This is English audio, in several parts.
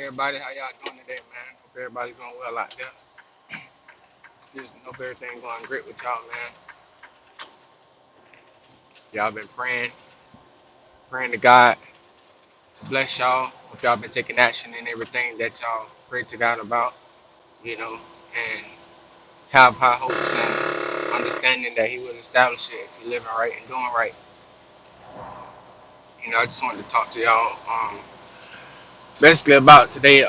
everybody? How y'all doing today, man? Hope everybody's doing well out there. Just hope everything going great with y'all, man. Y'all been praying to God to bless y'all. Hope y'all been taking action in everything that y'all prayed to God about, and have high hopes and understanding that He will establish it if you're living right and doing right. I just wanted to talk to y'all, basically about today,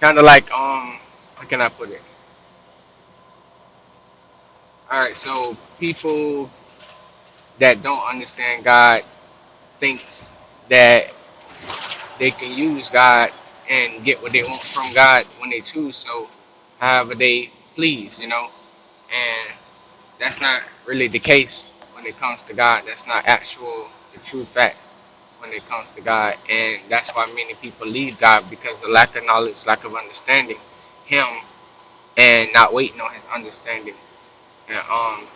kind of like, how can I put it? All right, so people that don't understand God thinks that they can use God and get what they want from God when they choose so, however they please, and that's not really the case when it comes to God. That's not the true facts when it comes to God, and that's why many people leave God because of lack of knowledge, lack of understanding Him, and not waiting on His understanding. And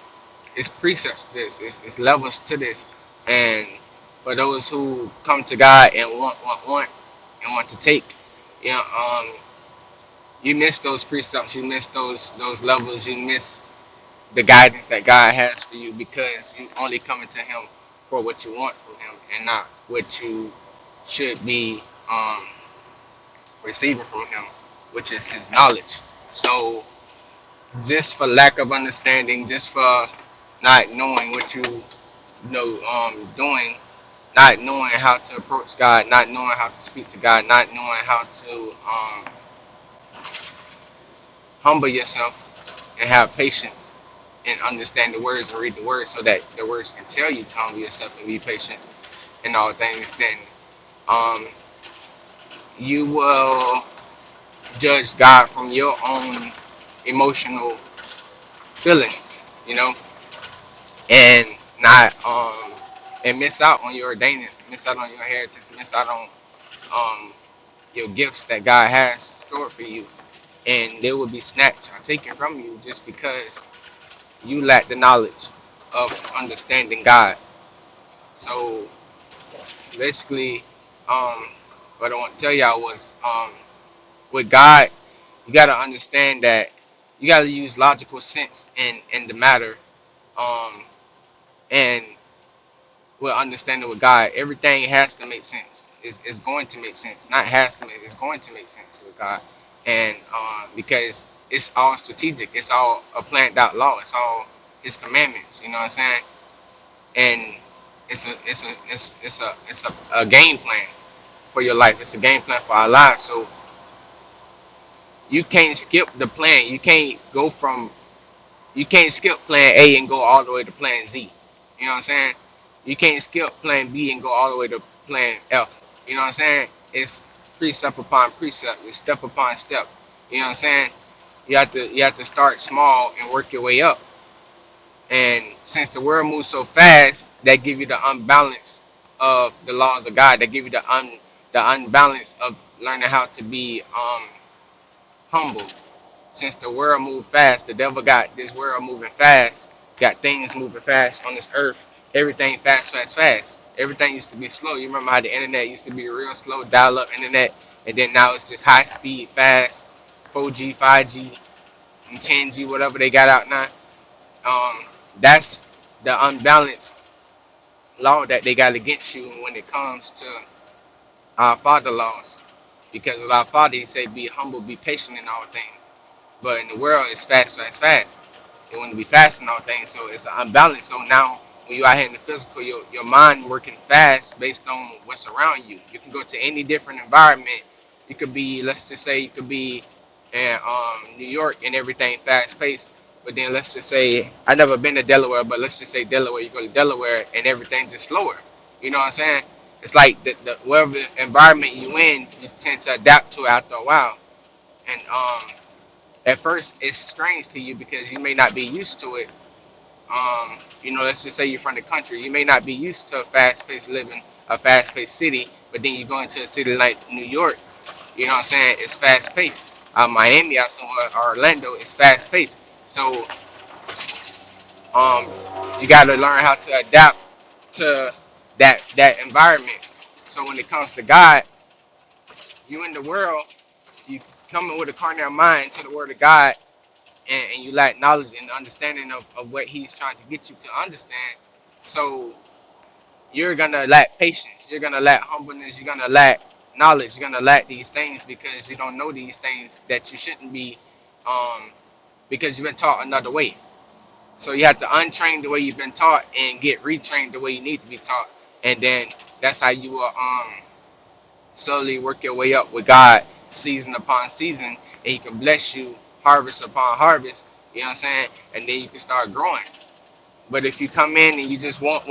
it's precepts to this, it's levels to this, and for those who come to God and want and want to take, you know, um, you miss those precepts, you miss those levels, you miss the guidance that God has for you because you only coming to Him for what you want from Him and not what you should be receiving from Him, which is His knowledge. So just for lack of understanding, just for not knowing what doing, not knowing how to approach God, not knowing how to speak to God, not knowing how to humble yourself and have patience and understand the words and read the words so that the words can tell you to humble yourself and be patient in all things, then um, you will judge God from your own emotional feelings, and not and miss out on your ordainings, miss out on your heritage, miss out on um, your gifts that God has stored for you, and they will be snatched or taken from you just because you lack the knowledge of understanding God. So basically, what I want to tell y'all was, with God, you got to understand that you got to use logical sense in the matter, um, and with understanding with God, everything has to make sense. It's going to make sense. Not has to make. It's going to make sense with God, and because it's all strategic. It's all a planned out law. It's all His commandments. You know what I'm saying? And it's a game plan for your life. It's a game plan for our lives. So you can't skip the plan. You can't skip plan A and go all the way to plan Z. You know what I'm saying? You can't skip plan B and go all the way to plan F. You know what I'm saying? It's precept upon precept. It's step upon step. You know what I'm saying? You have to start small and work your way up. And since the world moves so fast, that give you the unbalance of the laws of God. That give you the unbalance of learning how to be humble. Since the world moved fast, the devil got this world moving fast, got things moving fast on this earth. Everything fast, fast, fast. Everything used to be slow. You remember how the internet used to be real slow, dial-up internet, and then now it's just high speed, fast, 4G, 5G, and 10G, whatever they got out now. That's the unbalanced law that they got against you when it comes to our Father laws. Because with our Father, He said, "Be humble, be patient in all things." But in the world, it's fast, fast, fast. They want to be fast in all things, so it's unbalanced. So now, when you're out here in the physical, your mind working fast based on what's around you. You can go to any different environment. You could be, let's just say, you could be in New York and everything fast paced. But then let's just say, I never been to Delaware, but let's just say Delaware. You go to Delaware and everything's just slower. You know what I'm saying? It's like the whatever environment you in, you tend to adapt to it after a while. And at first it's strange to you because you may not be used to it. Let's just say you're from the country. You may not be used to a fast-paced living, a fast-paced city, but then you go into a city like New York, you know what I'm saying? It's fast-paced. Miami, out somewhere, Orlando, it's fast-paced. So um, you got to learn how to adapt to that environment. So when it comes to God, You in the world, you coming with a carnal mind to the word of God, and you lack knowledge and understanding of what he's trying to get you to understand. So you're gonna lack patience, you're gonna lack humbleness, you're gonna lack knowledge, you're gonna lack these things because you don't know these things that you shouldn't be, because you've been taught another way. So you have to untrain the way you've been taught and get retrained the way you need to be taught, and then that's how you will slowly work your way up with God, season upon season, and He can bless you harvest upon harvest. You know what I'm saying? And then you can start growing. But if you come in and you just want,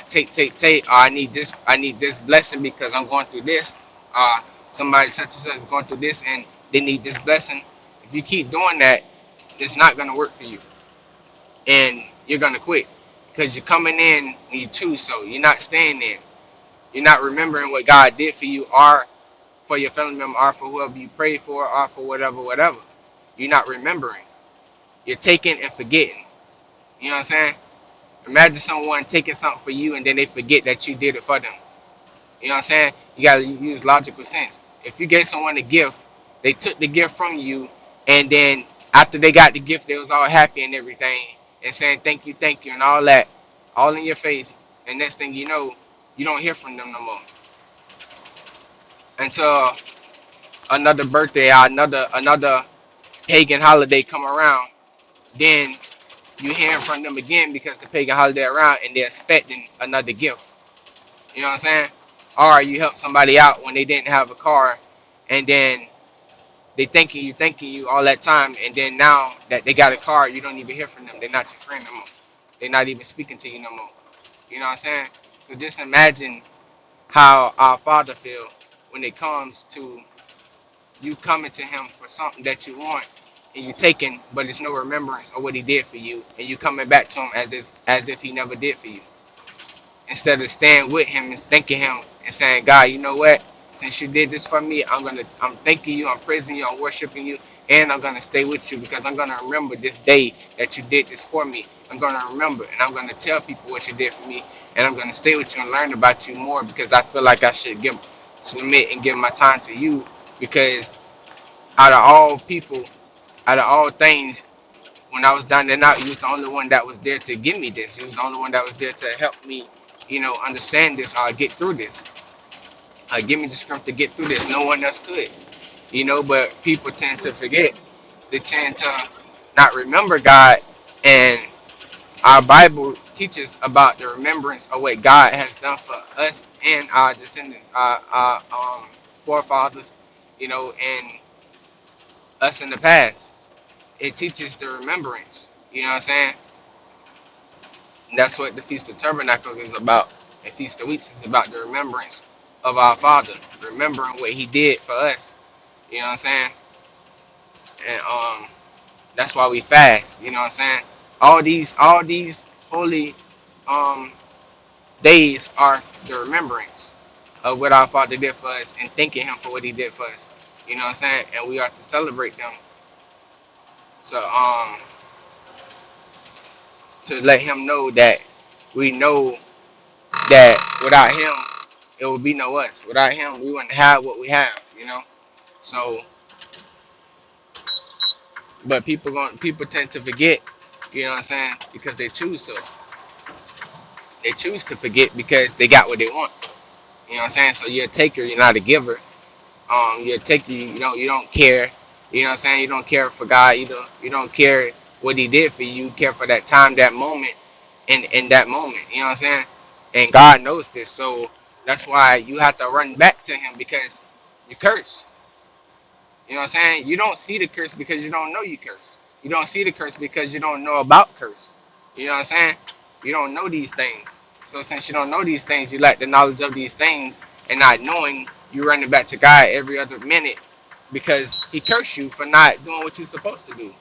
take, oh, I need this blessing because I'm going through this. Uh, Somebody such and such is going through this and they need this blessing. If you keep doing that, it's not going to work for you. And you're going to quit because you're coming in when you choose so. You're not staying there. You're not remembering what God did for you or for your family member or for whoever you pray for or for whatever. You're not remembering. You're taking and forgetting. You know what I'm saying? Imagine someone taking something for you and then they forget that you did it for them. You know what I'm saying? You gotta use logical sense. If you gave someone a gift, they took the gift from you, and then after they got the gift, they was all happy and everything, and saying thank you, and all that, all in your face. And next thing you know, you don't hear from them no more until another birthday or another pagan holiday come around. Then you hear from them again because the pagan holiday around, and they're expecting another gift. You know what I'm saying? Or you help somebody out when they didn't have a car, and then they thanking you all that time, and then now that they got a car, you don't even hear from them. They're not your friend no more. They're not even speaking to you no more. You know what I'm saying? So just imagine how our Father feel when it comes to you coming to Him for something that you want, and you taking, but it's no remembrance of what He did for you, and you coming back to Him as if He never did for you. Instead of staying with Him and thanking Him and saying, God, you know what? Since you did this for me, I'm thanking you, I'm praising you, I'm worshiping you, and I'm gonna stay with you because I'm gonna remember this day that you did this for me. I'm gonna remember, and I'm gonna tell people what you did for me, and I'm gonna stay with you and learn about you more because I feel like I should submit and give my time to you because out of all people, out of all things, when I was down and out, you was the only one that was there to give me this. You was the only one that was there to help me, understand this or get through this. Give me the strength to get through this. No one else could, but people tend to forget. They tend to not remember God, and our Bible teaches about the remembrance of what God has done for us and our descendants, our forefathers, and us in the past. It teaches the remembrance. You know what I'm saying? And that's what the Feast of Tabernacles is about. And Feast of Weeks is about the remembrance of our Father, remembering what He did for us. You know what I'm saying? And that's why we fast. You know what I'm saying? All these holy um days are the remembrance of what our Father did for us and thanking Him for what He did for us. You know what I'm saying? And we are to celebrate them. So to let Him know that we know that without Him, it would be no us. Without Him, we wouldn't have what we have. So, but people tend to forget, you know what I'm saying, because they choose so. They choose to forget because they got what they want. You know what I'm saying? So you're a taker, you're not a giver. You're a taker, you don't care. You know what I'm saying? You don't care for God. You don't care what He did for you. You care for that time, that moment, in that moment. You know what I'm saying? And God knows this, so that's why you have to run back to Him because you curse. You know what I'm saying? You don't see the curse because you don't know you curse. You don't see the curse because you don't know about curse. You know what I'm saying? You don't know these things. So since you don't know these things, you lack the knowledge of these things, and not knowing, you running back to God every other minute because He cursed you for not doing what you're supposed to do.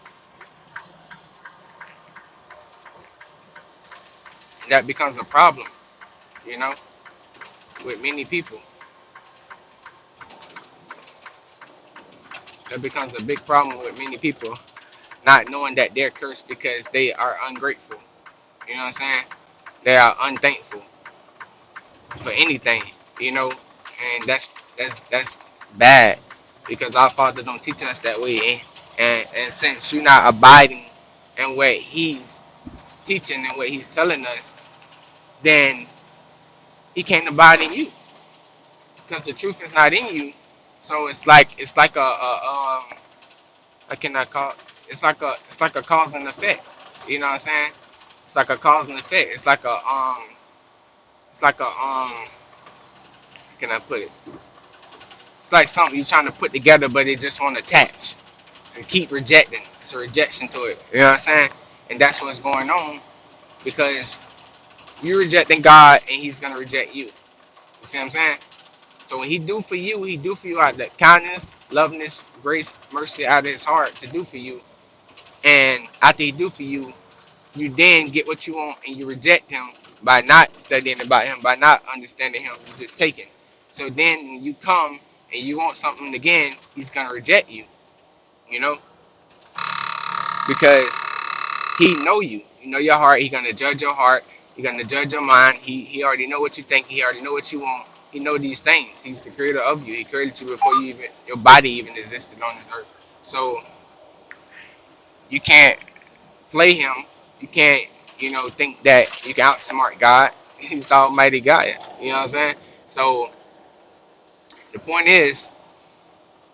And that becomes a problem, you know, with many people. That becomes a big problem with many people, not knowing that they're cursed because they are ungrateful. You know what I'm saying? They are unthankful for anything, and that's bad. because our Father don't teach us that way. And since you're not abiding in what He's teaching and what He's telling us, then He can't abide in you because the truth is not in you. So it's like what can I call it? It's like a cause and effect. You know what I'm saying? It's like a cause and effect. It's like a how can I put it? It's like something you're trying to put together, but it just won't attach and keep rejecting. It's a rejection to it. You know what I'm saying? And that's what's going on because you're rejecting God, and He's gonna reject you. You see what I'm saying? So when He do for you out of that kindness, lovingness, grace, mercy out of His heart to do for you. And after He do for you, you then get what you want, and you reject Him by not studying about Him, by not understanding Him. You just take it. So then when you come and you want something again, He's gonna reject you. You know, because He know you. You know your heart. He gonna judge your heart. He gonna judge your mind. He already know what you think. He already know what you want. He know these things. He's the creator of you. He created you before your body even existed on this earth. So you can't play Him. You can't, think that you can outsmart God. He's the Almighty God. You know what I'm saying? So the point is,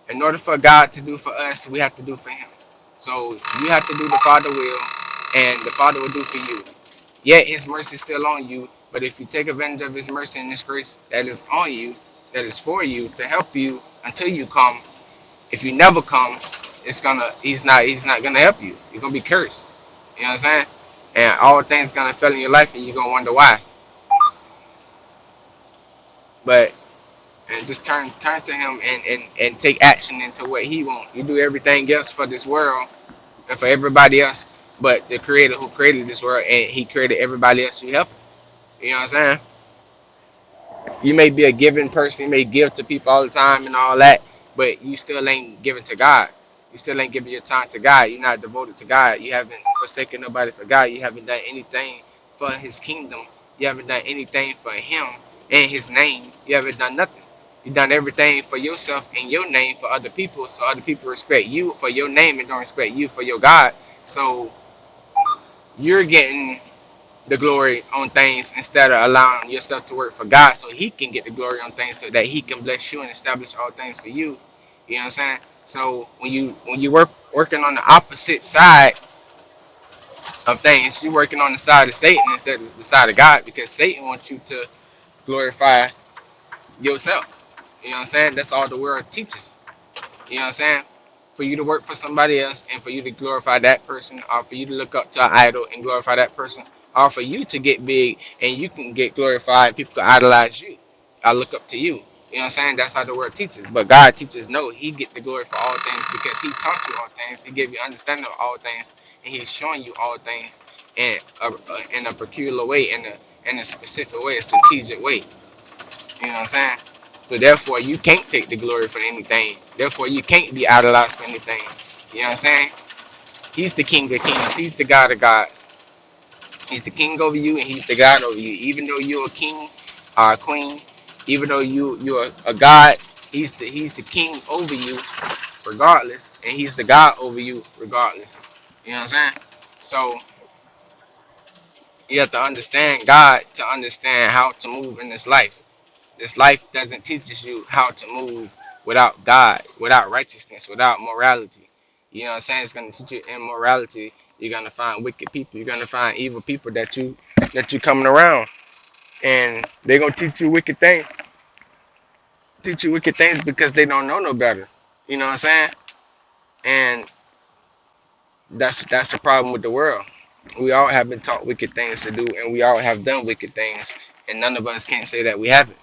in order for God to do for us, we have to do for Him. So you have to do the Father will, and the Father will do for you. Yet His mercy is still on you. But if you take advantage of His mercy and His grace that is on you, that is for you to help you until you come. If you never come, He's not gonna help you. You're gonna be cursed. You know what I'm saying? And all things gonna fail in your life, and you're gonna wonder why. But and just turn to Him and take action into what He wants. You do everything else for this world and for everybody else, but the Creator who created this world, and He created everybody else who help Him. You know what I'm saying? You may be a giving person, you may give to people all the time and all that, but you still ain't giving to God. You still ain't giving your time to God. You're not devoted to God. You haven't forsaken nobody for God. You haven't done anything for His kingdom. You haven't done anything for Him and His name. You haven't done nothing. You've done everything for yourself and your name for other people, so other people respect you for your name and don't respect you for your God. So you're getting the glory on things instead of allowing yourself to work for God so He can get the glory on things, so that He can bless you and establish all things for you. You know what I'm saying? So when you working on the opposite side of things, you're working on the side of Satan instead of the side of God, because Satan wants you to glorify yourself. You know what I'm saying? That's all the world teaches. You know what I'm saying? For you to work for somebody else and for you to glorify that person, or for you to look up to an idol and glorify that person, or for you to get big and you can get glorified, people can idolize you. I look up to you. You know what I'm saying? That's how the word teaches. But God teaches no. He get the glory for all things because He taught you all things. He gave you understanding of all things, and He's showing you all things in a peculiar way, in a specific way, a strategic way. You know what I'm saying? So therefore, you can't take the glory for anything. Therefore, you can't be idolized for anything. You know what I'm saying? He's the King of Kings. He's the God of gods. He's the King over you, and He's the God over you. Even though you're a king or a queen, even though you're a God, He's the King over you, regardless, and He's the God over you, regardless. You know what I'm saying? So you have to understand God to understand how to move in this life. This life doesn't teach you how to move without God, without righteousness, without morality. You know what I'm saying? It's gonna teach you immorality. You're gonna find wicked people. You're gonna find evil people that you coming around, and they're gonna teach you wicked things because they don't know no better. You know what I'm saying? And that's the problem with the world. We all have been taught wicked things to do, and we all have done wicked things, and none of us can't say that we haven't.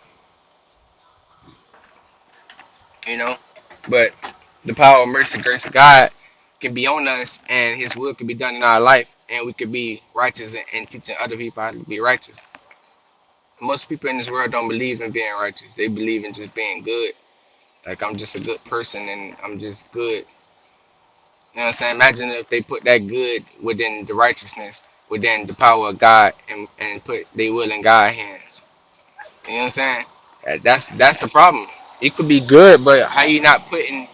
You know, but the power of mercy, grace of God can be on us, and His will can be done in our life, and we could be righteous and teaching other people how to be righteous. Most people in this world don't believe in being righteous. They believe in just being good. Like, I'm just a good person and I'm just good. You know what I'm saying? Imagine if they put that good within the righteousness, within the power of God, and put their will in God's hands. You know what I'm saying? That's the problem. It could be good, but how you not putting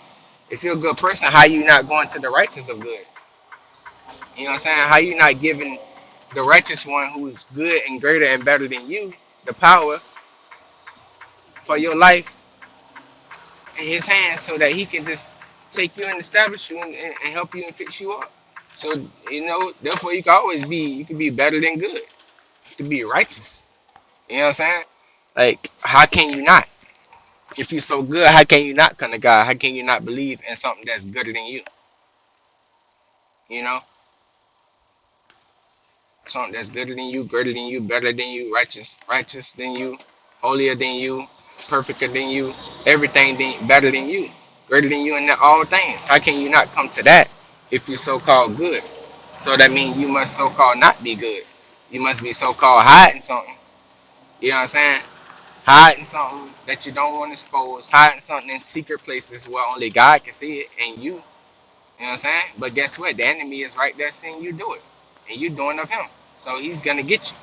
If you're a good person, how you not going to the righteous of good? You know what I'm saying? How you not giving the righteous one who's good and greater and better than you the power for your life in his hands so that he can just take you and establish you and help you and fix you up. So, therefore you can be better than good. You can be righteous. You know what I'm saying? Like, how can you not? If you're so good, how can you not come to God? How can you not believe in something that's greater than you? You know? Something that's greater than you, greater than you, better than you, righteous than you, holier than you, perfecter than you, everything better than you, greater than you in all things. How can you not come to that if you're so-called good? So that means you must so-called not be good. You must be so-called hiding something. You know what I'm saying? Hiding something that you don't want to expose, hiding something in secret places where only God can see it and you. You know what I'm saying? But guess what? The enemy is right there seeing you do it. And you doing of him. So he's going to get you.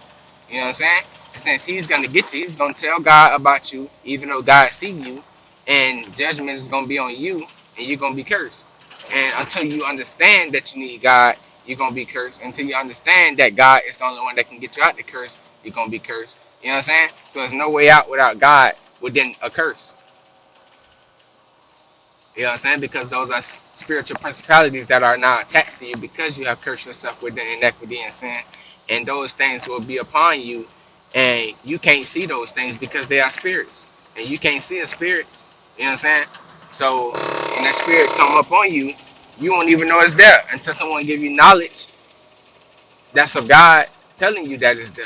You know what I'm saying? And since he's going to get you, he's going to tell God about you, even though God see you. And judgment is going to be on you. And you're going to be cursed. And until you understand that you need God, you're going to be cursed. Until you understand that God is the only one that can get you out the curse, you're going to be cursed. You know what I'm saying? So there's no way out without God within a curse. You know what I'm saying? Because those are spiritual principalities that are now attached to you because you have cursed yourself with the inequity and sin. And those things will be upon you. And you can't see those things because they are spirits. And you can't see a spirit. You know what I'm saying? So when that spirit come up on you, you won't even know it's there until someone give you knowledge that's of God telling you that it's there.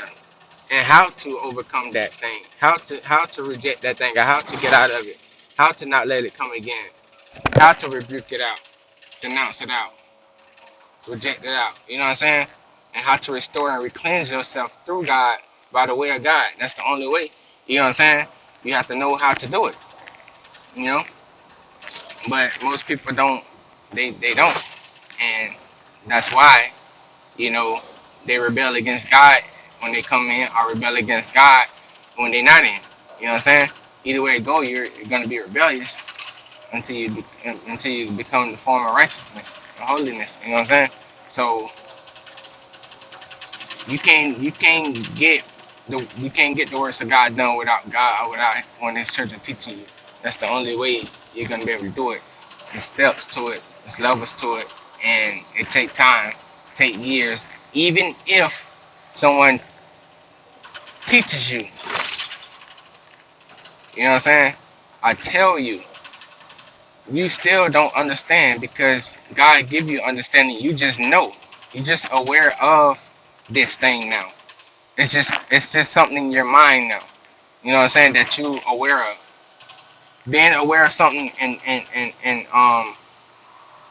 And how to overcome that thing. How to reject that thing. Or how to get out of it. How to not let it come again. How to rebuke it out, denounce it out, reject it out. You know what I'm saying? And how to restore and cleanse yourself through God by the way of God. That's the only way. You know what I'm saying? You have to know how to do it. You know? But most people don't. They don't. And that's why, they rebel against God when they come in or rebel against God when they're not in. You know what I'm saying? Either way it go, you're going to be rebellious until you become the form of righteousness and holiness. You know what I'm saying? So you can't get the works of God done without God or without one of His children teaching you. That's the only way you're gonna be able to do it. There's steps to it. There's levels to it, and it take time, take years. Even if someone teaches you, you know what I'm saying? I tell you. You still don't understand because God give you understanding. You just know. You're just aware of this thing now. It's just something in your mind now. You know what I'm saying? That you aware of. Being aware of something and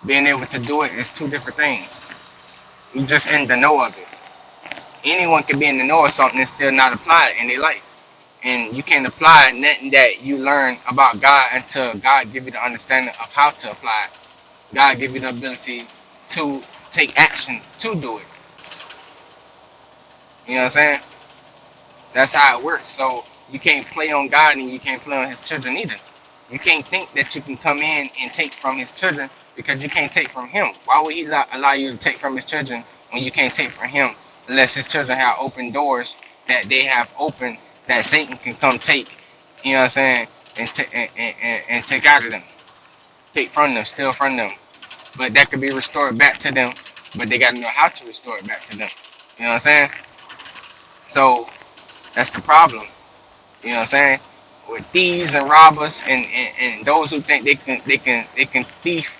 being able to do it is two different things. You just in the know of it. Anyone can be in the know of something and still not apply it in their life. And you can't apply nothing that you learn about God until God give you the understanding of how to apply it. God give you the ability to take action to do it. You know what I'm saying? That's how it works. So you can't play on God and you can't play on His children either. You can't think that you can come in and take from His children because you can't take from Him. Why would He allow you to take from His children when you can't take from Him unless His children have open doors that they have open that Satan can come take, you know what I'm saying, and take out of them, take from them, steal from them. But that could be restored back to them, but they got to know how to restore it back to them. You know what I'm saying? So that's the problem. You know what I'm saying? With thieves and robbers and those who think they can thief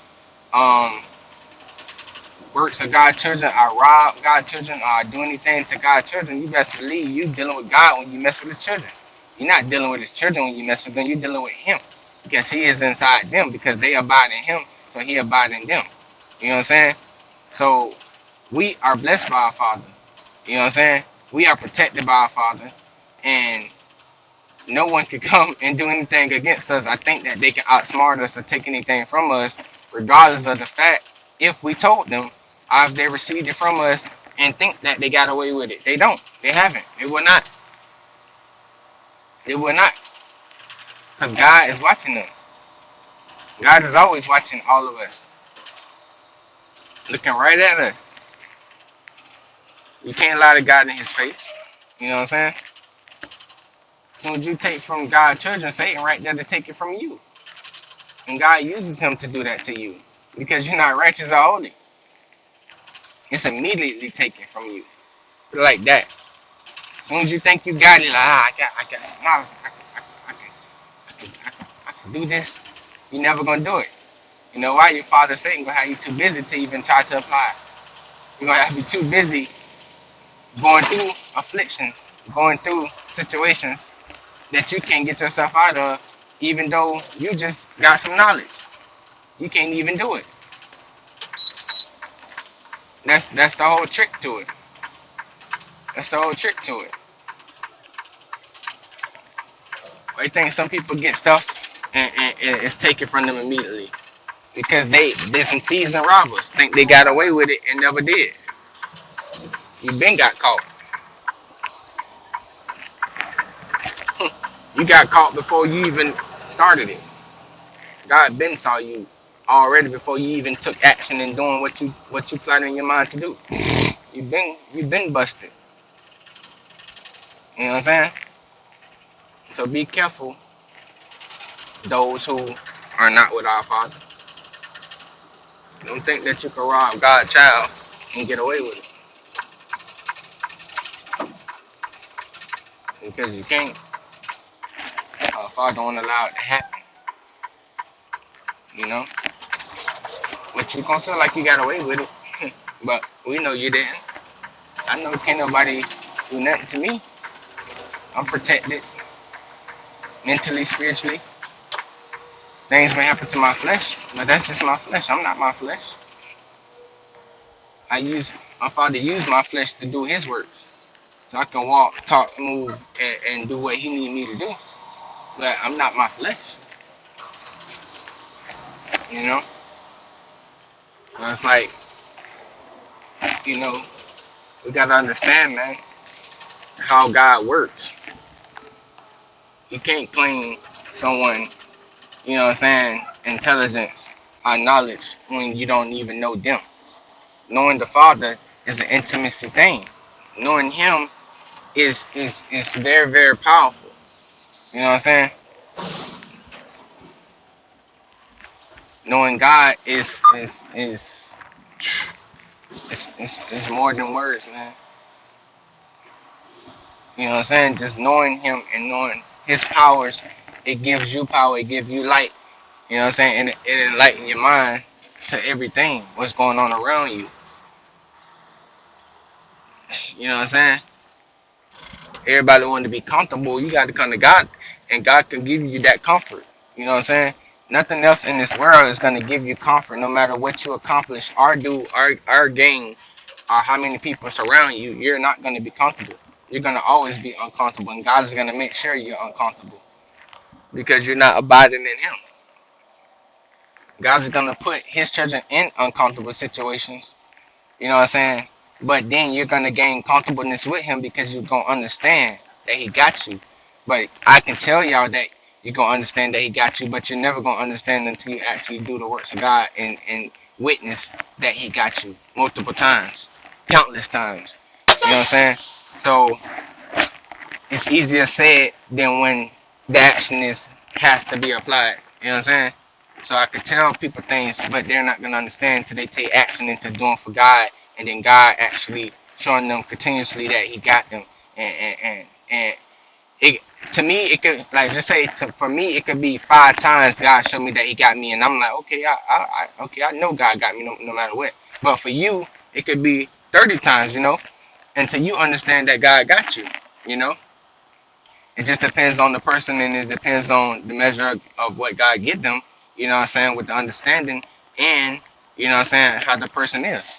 works of God's children or rob God's children or do anything to God's children, you best believe you dealing with God when you mess with His children. You're not dealing with His children when you mess with them. You're dealing with Him because He is inside them because they abide in Him, so He abide in them. You know what I'm saying? So we are blessed by our Father. You know what I'm saying? We are protected by our Father, and no one can come and do anything against us. I think that they can outsmart us or take anything from us, regardless of the fact if we told them or if they received it from us and think that they got away with it. They don't. They haven't. They will not. They will not. Because God is watching them. God is always watching all of us, looking right at us. You can't lie to God in his face. You know what I'm saying? As soon as you take from God's children, Satan right there to take it from you. And God uses him to do that to you. Because you're not righteous or holy. It's immediately taken from you. Like that. As soon as you think you got it, like, I got some knowledge. I can do this. You're never gonna do it. You know why? Your father Satan gonna have you too busy to even try to apply. You're gonna have you too busy going through afflictions, going through situations that you can't get yourself out of, even though you just got some knowledge. You can't even do it. That's the whole trick to it. That's the whole trick to it. I think some people get stuff and it's taken from them immediately because they're some thieves and robbers. Think they got away with it and never did. You been got caught. You got caught before you even started it. God been saw you already before you even took action in doing what you planned in your mind to do. You've been busted. You know what I'm saying? So be careful, those who are not with our Father. Don't think that you can rob God's child and get away with it. Because you can't. Our Father don't allow it to happen. You know? But you gonna feel like you got away with it. But we know you didn't. I know can't nobody do nothing to me. I'm protected. Mentally, spiritually. Things may happen to my flesh, but that's just my flesh. I'm not my flesh. My Father used my flesh to do his works. So I can walk, talk, move, and do what he need me to do. But I'm not my flesh. You know? So it's like, you know, we gotta understand, man, how God works. You can't claim someone, you know what I'm saying, intelligence or knowledge when you don't even know them. Knowing the Father is an intimacy thing. Knowing him is very, very powerful. You know what I'm saying? Knowing God is more than words, man. You know what I'm saying? Just knowing him and knowing his powers, it gives you power, it gives you light. You know what I'm saying? And it enlightens your mind to everything, what's going on around you. You know what I'm saying? Everybody want to be comfortable. You got to come to God, and God can give you that comfort. You know what I'm saying? Nothing else in this world is going to give you comfort, no matter what you accomplish or do or gain or how many people surround you. You're not going to be comfortable. You're going to always be uncomfortable, and God is going to make sure you're uncomfortable because you're not abiding in him. God's going to put his children in uncomfortable situations. You know what I'm saying? But then you're going to gain comfortableness with him because you're going to understand that he got you. But I can tell y'all that you're going to understand that he got you, but you're never going to understand until you actually do the works of God and witness that he got you multiple times, countless times. You know what I'm saying? So it's easier said than when the action has to be applied. You know what I'm saying? So I could tell people things, but they're not going to understand until they take action into doing for God, and then God actually showing them continuously that he got them. And it, to me, it could, like, just say, for me, it could be 5 times God showed me that he got me, and I'm like, okay, I know God got me no matter what. But for you, it could be 30 times, you know, until you understand that God got you, you know. It just depends on the person, and it depends on the measure of what God get them, you know what I'm saying, with the understanding and, you know what I'm saying, how the person is.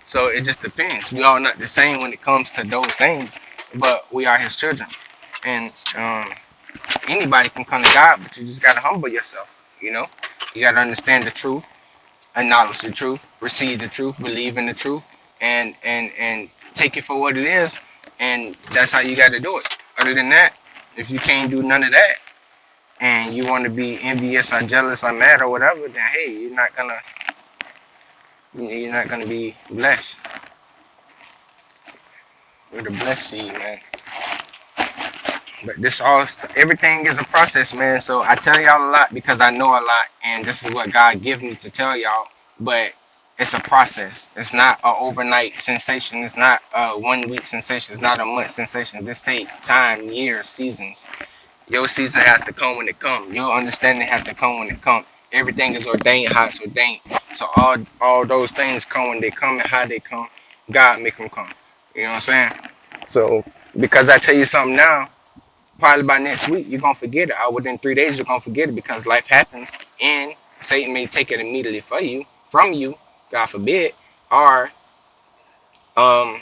So it just depends. We all not the same when it comes to those things, but we are his children. And anybody can come to God, but you just got to humble yourself, you know. You got to understand the truth, acknowledge the truth, receive the truth, believe in the truth, and take it for what it is, and that's how you got to do it. Other than that, if you can't do none of that, and you want to be envious or jealous or mad or whatever, then hey, you're not gonna be blessed. You're the blessed seed, man. But everything is a process, man. So I tell y'all a lot because I know a lot, and this is what God give me to tell y'all. But it's a process. It's not an overnight sensation. It's not a 1 week sensation. It's not a month sensation. This take time, years, seasons. Your season have to come when it come. Your understanding have to come when it come. Everything is ordained how it's ordained. So all those things come when they come and how they come. God make them come. You know what I'm saying? So because I tell you something now, probably by next week you're gonna forget it. Or within 3 days you're gonna forget it because life happens and Satan may take it immediately from you, God forbid, or um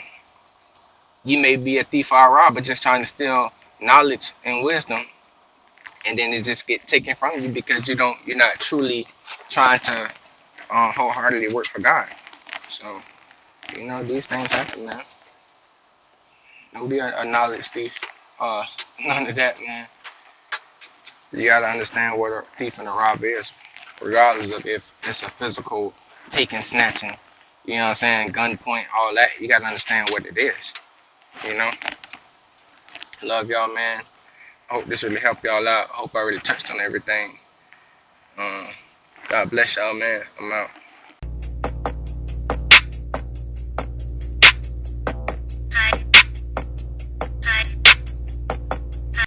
you may be a thief or a robber just trying to steal knowledge and wisdom, and then it just get taken from you because you're not truly trying to wholeheartedly work for God. So these things happen, man. Don't be a knowledge thief. None of that, man. You gotta understand what a thief and a robber is, regardless of if it's a physical taking, snatching, you know what I'm saying, gunpoint, all that. You gotta understand what it is. You know. Love y'all, man. I hope this really helped y'all out. I hope I really touched on everything. God bless y'all, man. I'm out.